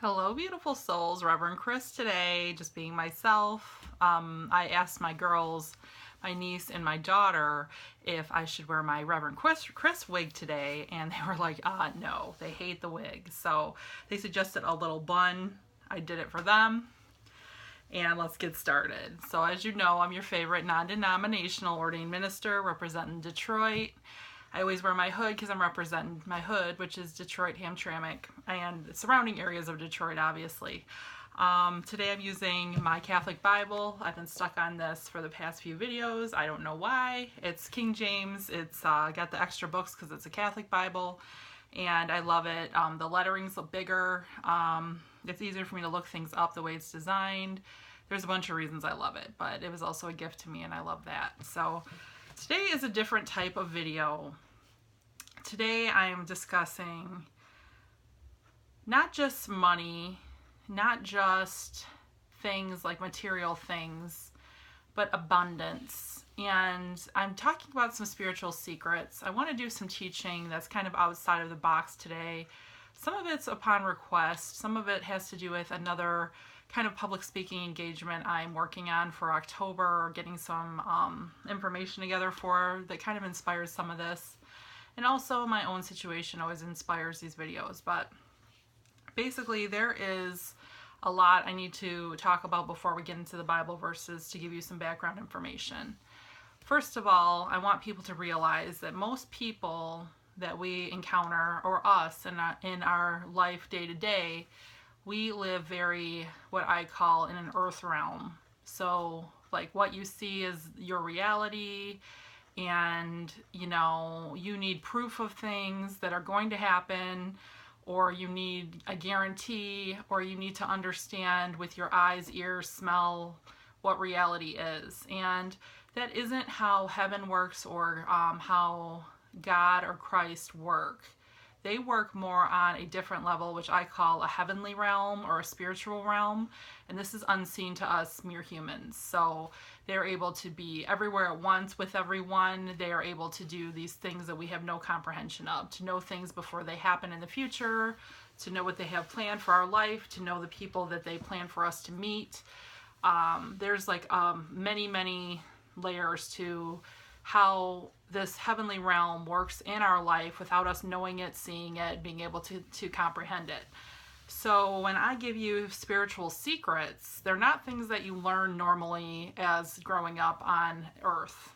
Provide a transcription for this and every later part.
Hello, beautiful souls. Reverend Chris today, just being myself. I asked my girls, my niece and my daughter, if I should wear my Reverend Chris wig today, and they were like, no, they hate the wig. So they suggested a little bun. I did it for them, and let's get started. So as you know, I'm your favorite non-denominational ordained minister representing Detroit. I always wear my hood because I'm representing my hood, which is Detroit, Hamtramck, and the surrounding areas of Detroit, obviously. Today I'm using my Catholic Bible. I've been stuck on this for the past few videos. I don't know why. It's King James. It's got the extra books because it's a Catholic Bible, and I love it. The lettering's bigger. It's easier for me to look things up the way it's designed. There's a bunch of reasons I love it, but it was also a gift to me, and I love that. So today is a different type of video. Today I am discussing not just money, not just things like material things, but abundance. And I'm talking about some spiritual secrets. I want to do some teaching that's kind of outside of the box today. Some of it's upon request. Some of it has to do with another kind of public speaking engagement I'm working on for October, getting some information together for that kind of inspires some of this. And also my own situation always inspires these videos. But basically there is a lot I need to talk about before we get into the Bible verses to give you some background information. First of all, I want people to realize that most people that we encounter, or us in our life day to day, we live very, what I call, in an earth realm. So like what you see is your reality, and you need proof of things that are going to happen, or you need a guarantee, or you need to understand with your eyes, ears, smell what reality is. And that isn't how heaven works, or how God or Christ work. They work more on a different level, which I call a heavenly realm or a spiritual realm. And this is unseen to us mere humans. So they're able to be everywhere at once with everyone. They are able to do these things that we have no comprehension of, to know things before they happen in the future, to know what they have planned for our life, to know the people that they plan for us to meet. There's like many, many layers to how this heavenly realm works in our life without us knowing it, seeing it, being able to comprehend it. So when I give you spiritual secrets, they're not things that you learn normally as growing up on earth.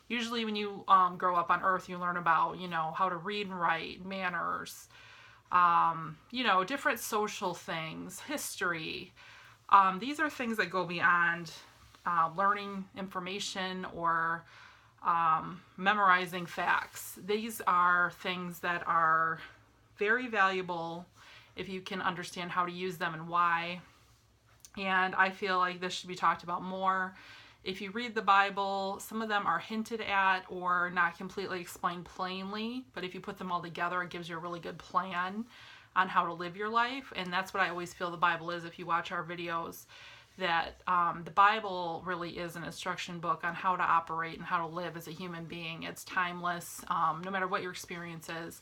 Usually when you grow up on earth, you learn about, how to read and write, manners, different social things, history. These are things that go beyond learning information or memorizing facts. These are things that are very valuable if you can understand how to use them and why. And I feel like this should be talked about more. If you read the Bible, some of them are hinted at or not completely explained plainly, but if you put them all together, it gives you a really good plan on how to live your life. And that's what I always feel the Bible is. If you watch our videos, that the Bible really is an instruction book on how to operate and how to live as a human being. It's timeless, no matter what your experience is.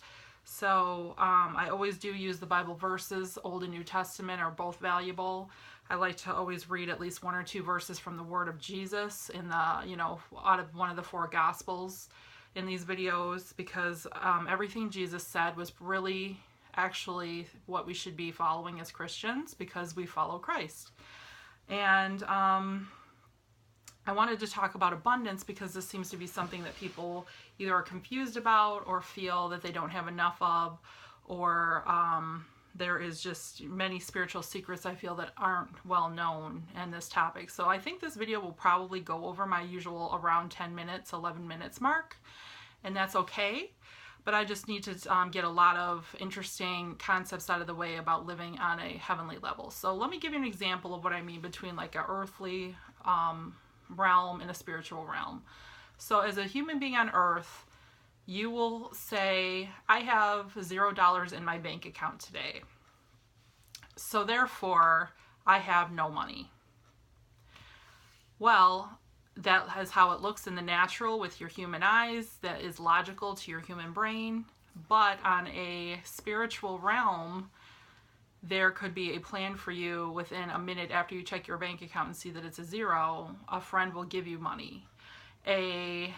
So I always do use the Bible verses. Old and New Testament are both valuable. I like to always read at least one or two verses from the Word of Jesus in the, out of one of the four Gospels in these videos, because everything Jesus said was really actually what we should be following as Christians, because we follow Christ. And I wanted to talk about abundance because this seems to be something that people either are confused about or feel that they don't have enough of, or there is just many spiritual secrets I feel that aren't well known in this topic. So I think this video will probably go over my usual around 10 minutes, 11 minutes mark, and that's okay. But I just need to get a lot of interesting concepts out of the way about living on a heavenly level. So let me give you an example of what I mean between like an earthly realm and a spiritual realm. So as a human being on earth, you will say, I have $0 in my bank account today. So therefore, I have no money. Well, that is how it looks in the natural with your human eyes. That is logical to your human brain. But on a spiritual realm, there could be a plan for you within a minute after you check your bank account and see that it's a zero. A friend will give you money. A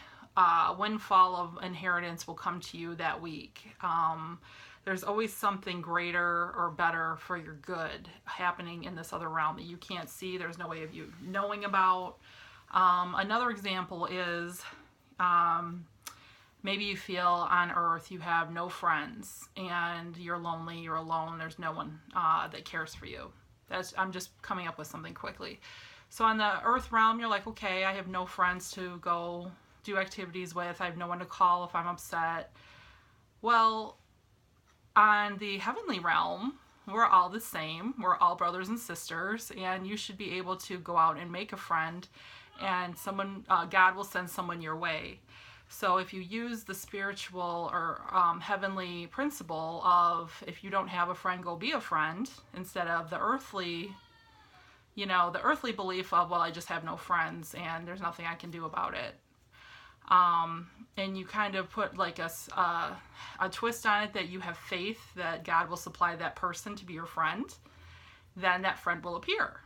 windfall of inheritance will come to you that week. There's always something greater or better for your good happening in this other realm that you can't see. There's no way of you knowing about. Another example is maybe you feel on earth you have no friends and you're lonely, you're alone, there's no one that cares for you. I'm just coming up with something quickly. So on the earth realm, you're like, okay, I have no friends to go do activities with. I have no one to call if I'm upset. Well, on the heavenly realm, we're all the same. We're all brothers and sisters, and you should be able to go out and make a friend, and God will send someone your way. So if you use the spiritual or heavenly principle of, if you don't have a friend, go be a friend, instead of the earthly belief of, well, I just have no friends and there's nothing I can do about it. And you kind of put like a twist on it, that you have faith that God will supply that person to be your friend, then that friend will appear.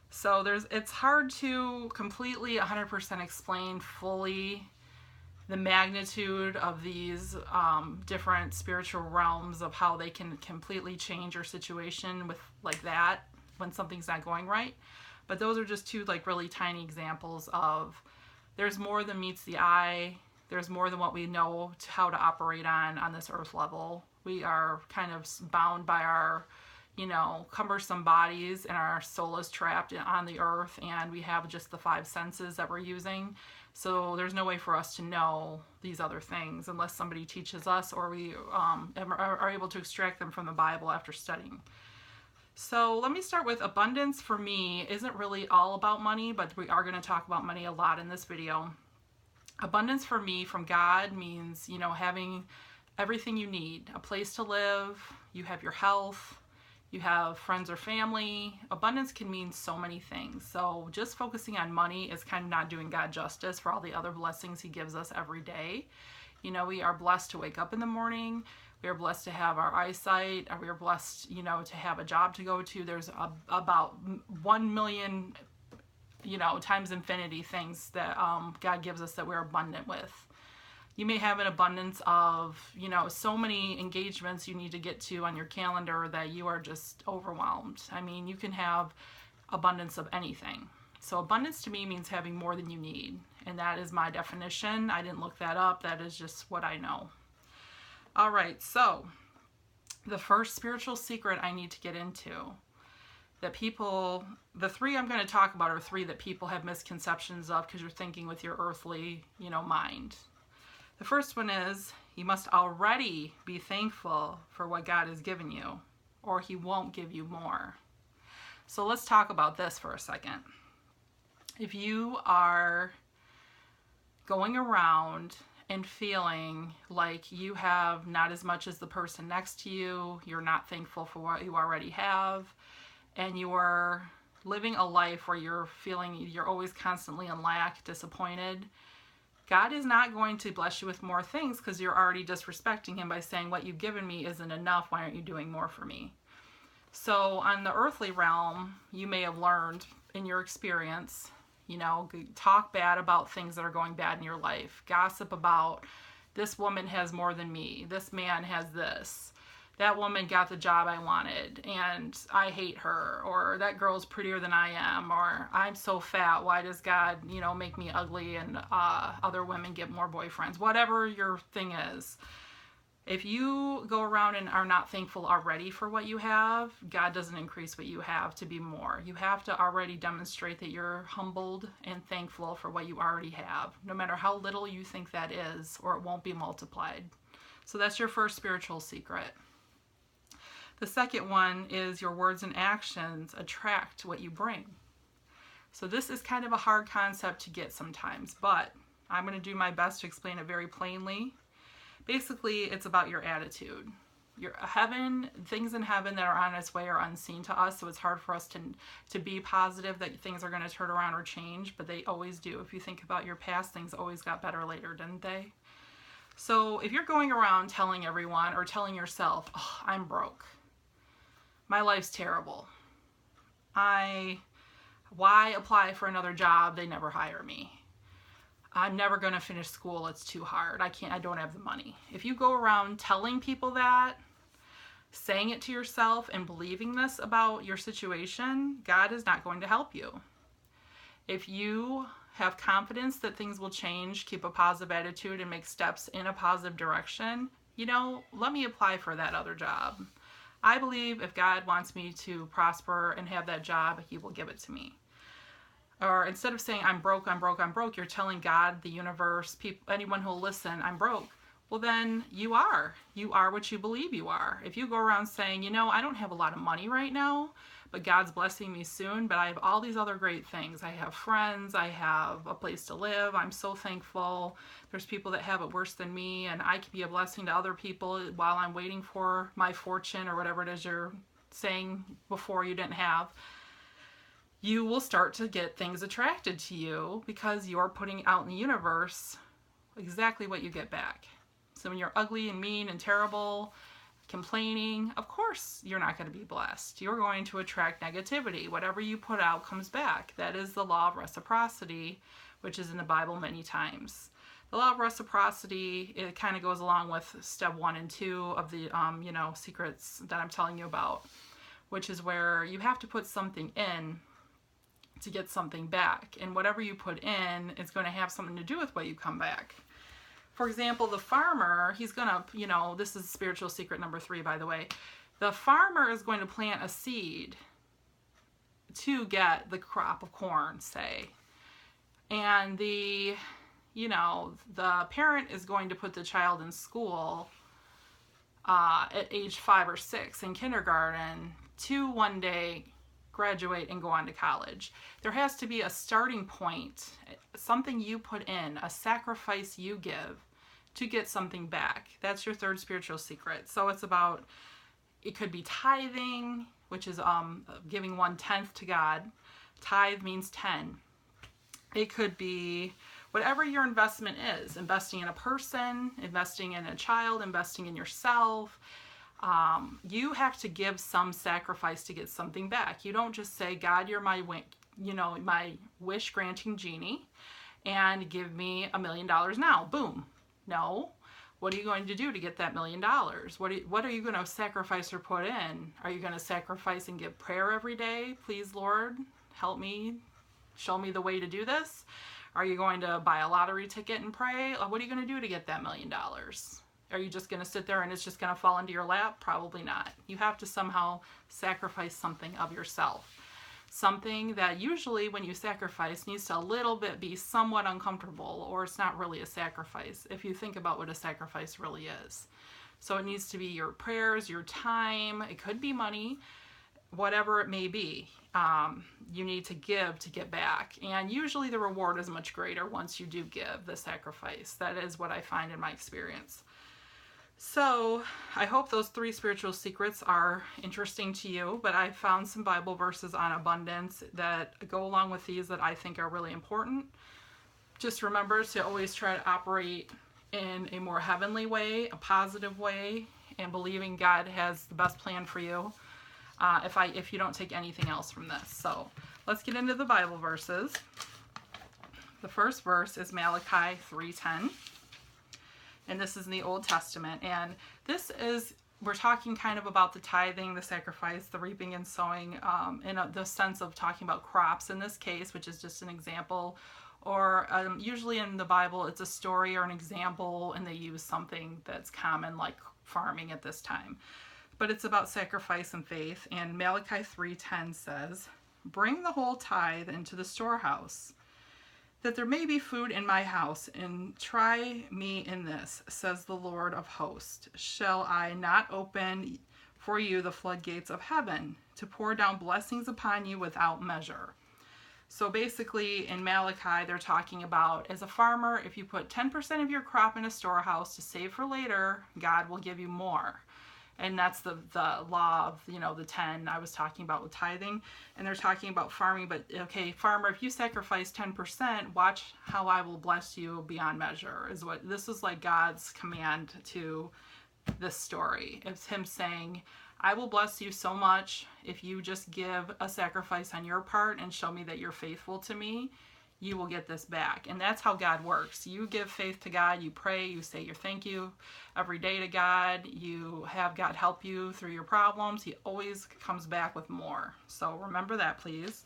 So it's hard to completely 100% explain fully the magnitude of these different spiritual realms, of how they can completely change your situation with like that when something's not going right. But those are just two like really tiny examples of, there's more than meets the eye. There's more than what we know how to operate on this earth level. We are kind of bound by our, cumbersome bodies, and our soul is trapped on the earth, and we have just the 5 senses that we're using. So there's no way for us to know these other things unless somebody teaches us, or we are able to extract them from the Bible after studying. So let me start with abundance. For me, isn't really all about money, but we are going to talk about money a lot in this video. Abundance for me from God means, having everything you need, a place to live, you have your health, you have friends or family. Abundance can mean so many things. So just focusing on money is kind of not doing God justice for all the other blessings he gives us every day. We are blessed to wake up in the morning. We are blessed to have our eyesight. We are blessed, to have a job to go to. There's about 1 million, times infinity things that God gives us that we're abundant with. You may have an abundance of, so many engagements you need to get to on your calendar that you are just overwhelmed. I mean, you can have abundance of anything. So abundance to me means having more than you need. And that is my definition. I didn't look that up. That is just what I know. All right, so the first spiritual secret I need to get into, that the 3 I'm going to talk about are 3 that people have misconceptions of because you're thinking with your earthly, mind. The first one is, you must already be thankful for what God has given you, or he won't give you more. So let's talk about this for a second. If you are going around and feeling like you have not as much as the person next to you, you're not thankful for what you already have, and you are living a life where you're feeling you're always constantly in lack, disappointed, God is not going to bless you with more things because you're already disrespecting him by saying, what you've given me isn't enough, why aren't you doing more for me? So on the earthly realm, you may have learned in your experience, talk bad about things that are going bad in your life. Gossip about, this woman has more than me. This man has this. That woman got the job I wanted and I hate her. Or that girl's prettier than I am. Or I'm so fat. Why does God, make me ugly and other women get more boyfriends? Whatever your thing is. If you go around and are not thankful already for what you have, God doesn't increase what you have to be more. You have to already demonstrate that you're humbled and thankful for what you already have, no matter how little you think that is, or it won't be multiplied. So that's your first spiritual secret. The second one is your words and actions attract what you bring. So this is kind of a hard concept to get sometimes, but I'm going to do my best to explain it very plainly. Basically, it's about your attitude. Things in heaven that are on its way are unseen to us, so it's hard for us to be positive that things are going to turn around or change, but they always do. If you think about your past, things always got better later, didn't they? So if you're going around telling everyone or telling yourself, oh, I'm broke, my life's terrible. Why apply for another job? They never hire me. I'm never going to finish school. It's too hard. I don't have the money. If you go around telling people that, saying it to yourself and believing this about your situation, God is not going to help you. If you have confidence that things will change, keep a positive attitude, and make steps in a positive direction, let me apply for that other job. I believe if God wants me to prosper and have that job, He will give it to me. Or instead of saying, I'm broke, you're telling God, the universe, people, anyone who will listen, I'm broke. Well, then you are. You are what you believe you are. If you go around saying, I don't have a lot of money right now, but God's blessing me soon, but I have all these other great things. I have friends. I have a place to live. I'm so thankful. There's people that have it worse than me, and I can be a blessing to other people while I'm waiting for my fortune or whatever it is you're saying before you didn't have. You will start to get things attracted to you because you're putting out in the universe exactly what you get back. So when you're ugly and mean and terrible, complaining, of course you're not going to be blessed. You're going to attract negativity. Whatever you put out comes back. That is the law of reciprocity, which is in the Bible many times. The law of reciprocity, it kind of goes along with step 1 and 2 of the secrets that I'm telling you about, which is where you have to put something in to get something back. And whatever you put in is going to have something to do with what you come back. For example, the farmer, he's going to, this is spiritual secret number 3, by the way. The farmer is going to plant a seed to get the crop of corn, say. And the parent is going to put the child in school at age 5 or 6 in kindergarten to one day graduate and go on to college. There has to be a starting point, something you put in, a sacrifice you give to get something back. That's your 3rd spiritual secret. So it's about, it could be tithing, which is giving 1/10 to God. Tithe means 10. It could be whatever your investment is, investing in a person, investing in a child, investing in yourself. You have to give some sacrifice to get something back. You don't just say, God, you're my wish granting genie and give me $1 million now. Boom. No. What are you going to do to get that $1 million? What are you going to sacrifice or put in? Are you going to sacrifice and give prayer every day? Please, Lord, help me. Show me the way to do this. Are you going to buy a lottery ticket and pray? What are you going to do to get that $1 million? Are you just going to sit there and it's just going to fall into your lap? Probably not. You have to somehow sacrifice something of yourself. Something that usually when you sacrifice needs to a little bit be somewhat uncomfortable, or it's not really a sacrifice if you think about what a sacrifice really is. So it needs to be your prayers, your time. It could be money, whatever it may be. You need to give to get back. And usually the reward is much greater once you do give the sacrifice. That is what I find in my experience. So I hope those 3 spiritual secrets are interesting to you, but I found some Bible verses on abundance that go along with these that I think are really important. Just remember to always try to operate in a more heavenly way, a positive way, and believing God has the best plan for you if you don't take anything else from this. So let's get into the Bible verses. The first verse is Malachi 3:10. And this is in the Old Testament. And this is, we're talking kind of about the tithing, the sacrifice, the reaping and sowing, in the sense of talking about crops in this case, which is just an example. Or usually in the Bible, it's a story or an example, and they use something that's common, like farming at this time. But it's about sacrifice and faith. And Malachi 3:10 says, "Bring the whole tithe into the storehouse, that there may be food in my house, and try me in this, says the Lord of hosts. Shall I not open for you the floodgates of heaven, to pour down blessings upon you without measure?" So basically in Malachi, they're talking about, as a farmer, if you put 10% of your crop in a storehouse to save for later, God will give you more. And that's the law of, the 10 I was talking about with tithing. And they're talking about farming, but okay, farmer, if you sacrifice 10%, watch how I will bless you beyond measure. This is like God's command to this story. It's him saying, I will bless you so much if you just give a sacrifice on your part and show me that you're faithful to me. You will get this back. And that's how God works. You give faith to God, you pray, you say your thank you every day to God, you have God help you through your problems. He always comes back with more. So remember that, please.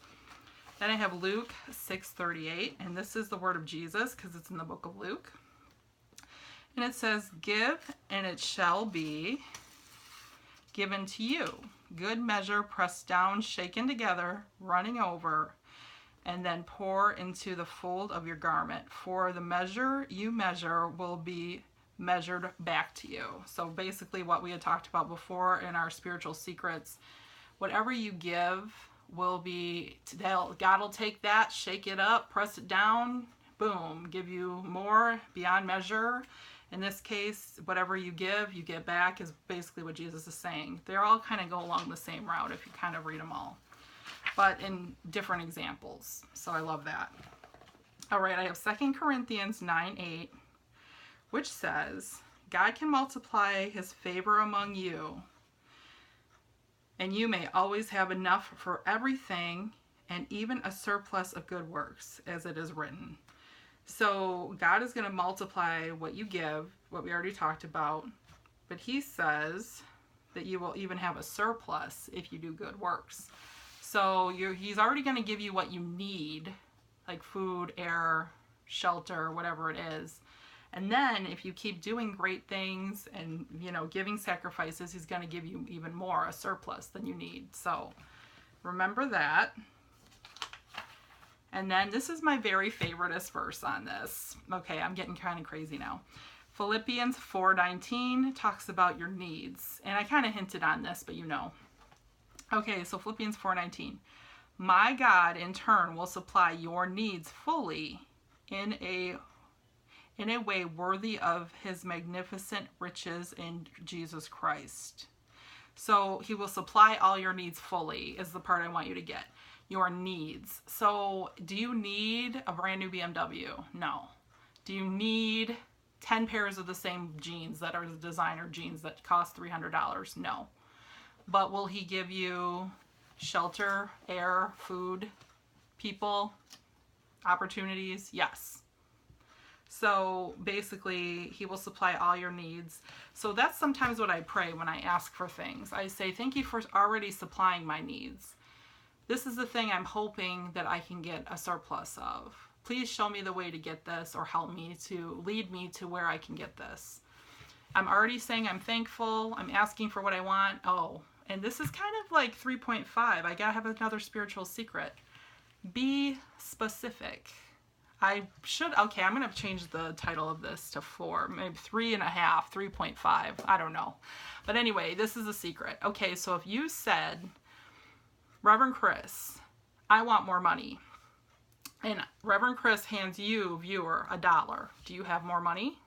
Then I have Luke 6:38, and this is the word of Jesus because it's in the book of Luke. And it says, "Give, and it shall be given to you. Good measure, pressed down, shaken together, running over, and then pour into the fold of your garment. For the measure you measure will be measured back to you." So basically what we had talked about before in our spiritual secrets, whatever you give will be, God will take that, shake it up, press it down, boom, give you more beyond measure. In this case, whatever you give, you get back is basically what Jesus is saying. They all kind of go along the same route if you kind of read them all, but in different examples. So I love that. All right, I have 2 Corinthians 9:8, which says, "God can multiply his favor among you, and you may always have enough for everything and even a surplus of good works, as it is written." So God is going to multiply what you give, what we already talked about, but he says that you will even have a surplus if you do good works. So he's already going to give you what you need, like food, air, shelter, whatever it is. And then if you keep doing great things and, giving sacrifices, he's going to give you even more, a surplus than you need. So remember that. And then this is my very favoriteest verse on this. Okay, I'm getting kind of crazy now. Philippians 4:19 talks about your needs. And I kind of hinted on this, but Okay, so Philippians 4:19. "My God, in turn, will supply your needs fully in a way worthy of his magnificent riches in Jesus Christ." So he will supply all your needs fully is the part I want you to get. Your needs. So do you need a brand new BMW? No. Do you need 10 pairs of the same jeans that are designer jeans that cost $300? No. But will he give you shelter, air, food, people, opportunities? Yes. So basically, he will supply all your needs. So that's sometimes what I pray when I ask for things. I say, thank you for already supplying my needs. This is the thing I'm hoping that I can get a surplus of. Please show me the way to get this, or help me to lead me to where I can get this. I'm already saying I'm thankful. I'm asking for what I want. Oh, and this is kind of like 3.5. I gotta have another spiritual secret. Be specific. I'm going to change the title of this to 4, maybe 3.5, 3.5. I don't know. But anyway, this is a secret. Okay, so if you said, Reverend Chris, I want more money, and Reverend Chris hands you, viewer, $1, do you have more money?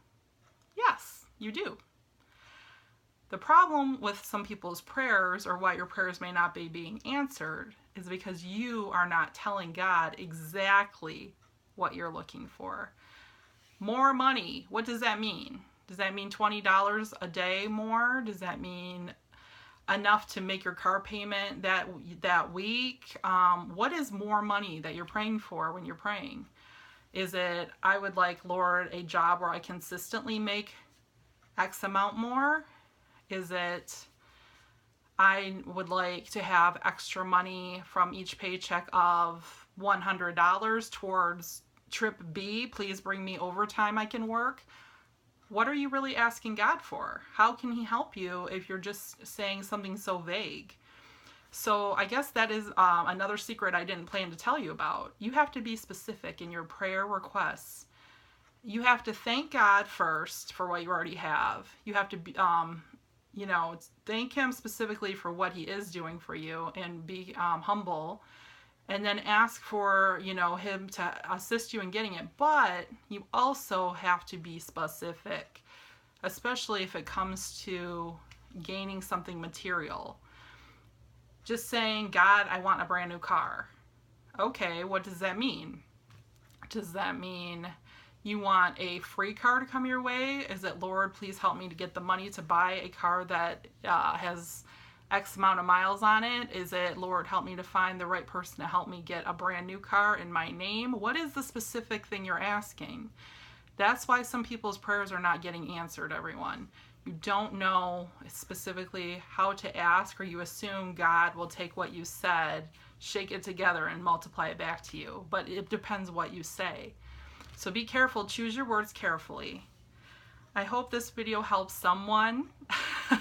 Yes, you do. The problem with some people's prayers, or why your prayers may not be being answered, is because you are not telling God exactly what you're looking for. More money, what does that mean? Does that mean $20 a day more? Does that mean enough to make your car payment that week? What is more money that you're praying for when you're praying? Is it, I would like, Lord, a job where I consistently make X amount more? Is it, I would like to have extra money from each paycheck of $100 towards trip B? Please bring me overtime I can work. What are you really asking God for? How can he help you if you're just saying something so vague? So I guess that is another secret I didn't plan to tell you about. You have to be specific in your prayer requests. You have to thank God first for what you already have. You have to be, thank him specifically for what he is doing for you, and be humble. And then ask for, him to assist you in getting it. But you also have to be specific, especially if it comes to gaining something material. Just saying, God, I want a brand new car. Okay, what does that mean? Does that mean you want a free car to come your way? Is it, Lord, please help me to get the money to buy a car that has X amount of miles on it? Is it, Lord, help me to find the right person to help me get a brand new car in my name? What is the specific thing you're asking? That's why some people's prayers are not getting answered, everyone. You don't know specifically how to ask, or you assume God will take what you said, shake it together, and multiply it back to you. But it depends what you say. So be careful. Choose your words carefully. I hope this video helps someone.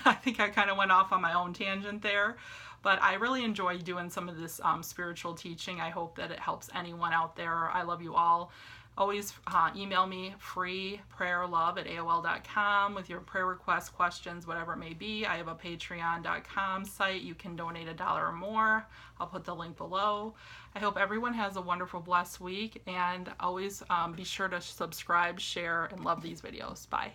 I think I kind of went off on my own tangent there, but I really enjoy doing some of this spiritual teaching. I hope that it helps anyone out there. I love you all. Always email me freeprayerlove@aol.com with your prayer requests, questions, whatever it may be. I have a patreon.com site. You can donate $1 or more. I'll put the link below. I hope everyone has a wonderful, blessed week, and always be sure to subscribe, share, and love these videos. Bye.